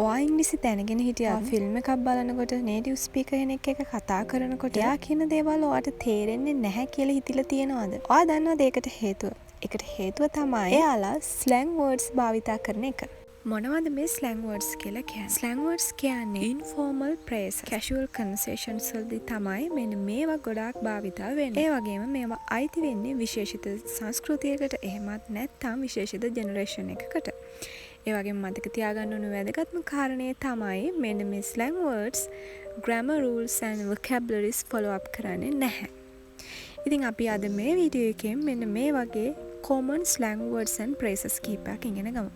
ඔයා ඉංග්‍රීසි දැනගෙන හිටියද? ෆිල්ම් එකක් බලනකොට නේටිව් ස්පීකර් කෙනෙක් එක්ක කතා කරනකොට එයා කියන දේවල් ඔයාට තේරෙන්නේ නැහැ කියලා හිතලා තියෙනවද? ඔයා දන්නවද ඒකට හේතුව? ඒකට හේතුව තමයි එයාලා ස්ලැං වර්ඩ්ස් භාවිතා කරන එක. මොනවද මේ ස්ලැං වර්ඩ්ස් කියලා කියන්නේ? ස්ලැං වර්ඩ්ස් කියන්නේ ඉන්ෆෝමල් ප්‍රේස්, කැෂුවල් කන්වර්සේෂන්ස් වලදී තමයි මෙන්න මේවා ගොඩාක් භාවිතා වෙන්නේ. ඒ වගේම මේවා අයිති වෙන්නේ විශේෂිත සංස්කෘතියකට එහෙමත් නැත්නම් විශේෂිත ජෙනරේෂන් එකකට. ඒ වගේම මතක තියාගන්න ඕන වැදගත්ම කාරණේ තමයි මෙන්න මේ ස්ලැං words grammar rules and vocabularies follow up කරන්නේ නැහැ. ඉතින් අපි අද මේ වීඩියෝ එකෙන් මෙන්න මේ වගේ common slang words and phrases කීපයක් ඉගෙන ගමු.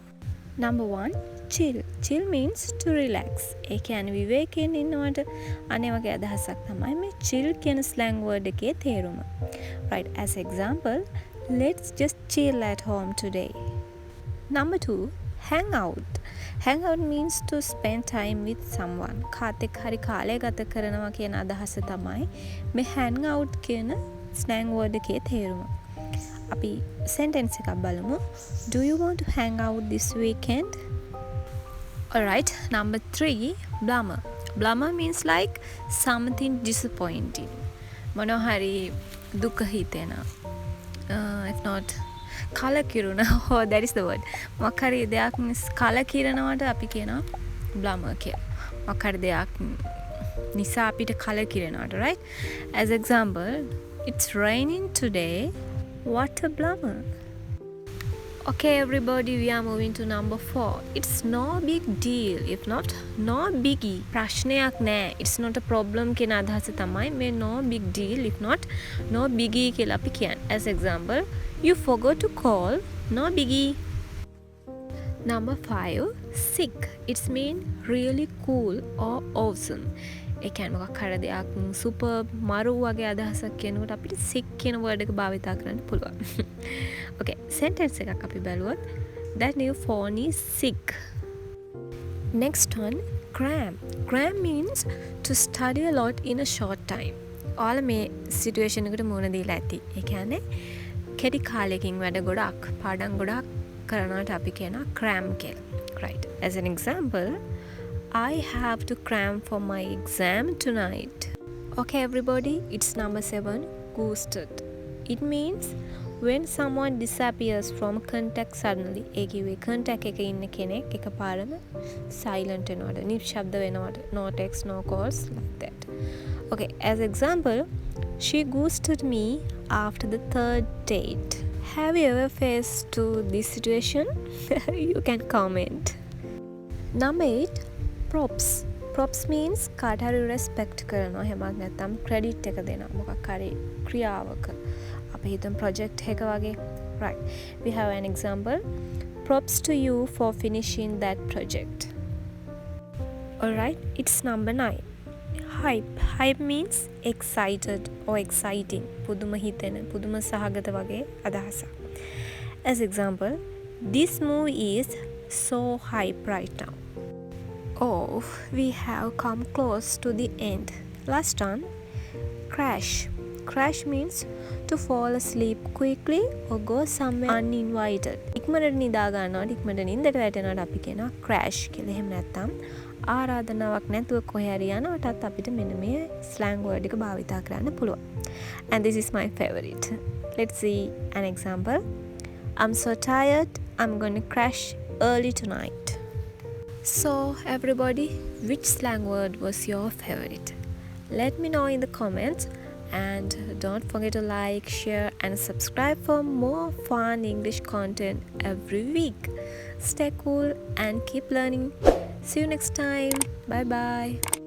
Number 1, chill. Chill means to relax. ඒ කියන්නේ විවේකයෙන් ඉන්නවට අනේ වගේ අදහසක් තමයි මේ chill කියන slang word එකේ තේරුම. Right, as example, let's just chill at home today. Number 2, hang out. Hang out means to spend time with someone. කාත් එක්ක හරි කාලය ගත කරනවා කියන අදහස තමයි මේ hang out කියන slang word එකේ තේරුම. අපි sentence එකක් බලමු. Do you want to hang out this weekend? Alright, number 3, blummer. Blummer means like something disappointing. මොනවා හරි දුක හිතෙන. If not කලකිරුණ. Oh, that is the word. මොකක් හරි දෙයක් කලකිරනවට අපි කියනවා blummer කියලා. මොකක් හරි දෙයක් නිසා අපිට කලකිරෙනවට, right? As example, it's raining today. What a blummer. Okay, everybody, we are moving to number 4. It's no big deal. If not, no biggie. ප්‍රශ්නයක් නෑ. It's not a problem කියන අදහස තමයි මේ no big deal. If not, no biggie කියලා අපි කියන්නේ. As example, you forgot to call. No biggie. Number 5, sick. It's mean really cool or awesome. ඒ කියන්නේ මොකක් හරි දෙයක් සුපර් මරු වගේ අදහසක් කියනකොට අපිට sick කියන word එක භාවිතා කරන්න පුළුවන්. Okay, sentence එකක් අපි බලුවොත් that new phone is sick. Next one, cram. Cram means to study a lot in a short time. ඔයාලා මේ සිටුේෂන් එකට මුහුණ දීලා ඇති. ඒ කියන්නේ කෙටි කාලයකින් වැඩ ගොඩක් පාඩම් ගොඩක් කරනවට අපි කියනවා cram කියලා. Right. As an example, I have to cram for my exam tonight. Okay, everybody, it's number 7, ghosted. It means when someone disappears from contact suddenly. ඒ කිව්වේ contact එකේ ඉන්න කෙනෙක් එකපාරම silent වෙනවට, නිශ්ශබ්ද වෙනවට. No text, no calls, like that. Okay, as example, she ghosted me after the 3rd date. Have you ever faced to this situation? You can comment. Number 8, props. Props means කාට හරි respect කරනවා. එහෙමත් නැත්නම් credit එක දෙනවා. මොකක් හරි ක්‍රියාවක. අපි හිතමු project එක වගේ. Right. We have an example. Props to you for finishing that project. Alright, it's number 9. Hype. Hype means excited or exciting. පුදුම හිතෙන, පුදුම සහගත වගේ අදහසක්. As example, this movie is so hype right now. Oh, we have come close to the end. Last one, crash. Crash means to fall asleep quickly or go somewhere uninvited. ඉක්මනට නිදා ගන්නවට, ඉක්මනට නිින්දට වැටෙනවට අපි කියනවා crash කියලා. එහෙම නැත්නම් ආරාධනාවක් නැතුව කොහේ හරි යනවටත් අපිට මෙන්න මේ slang word එක භාවිතා කරන්න පුළුවන්. And this is my favorite. Let's see an example. I'm so tired. I'm going to crash early tonight. So, everybody, which slang word was your favorite? Let me know in the comments, and don't forget to like, share and subscribe for more fun English content every week. Stay cool and keep learning. See you next time. Bye bye.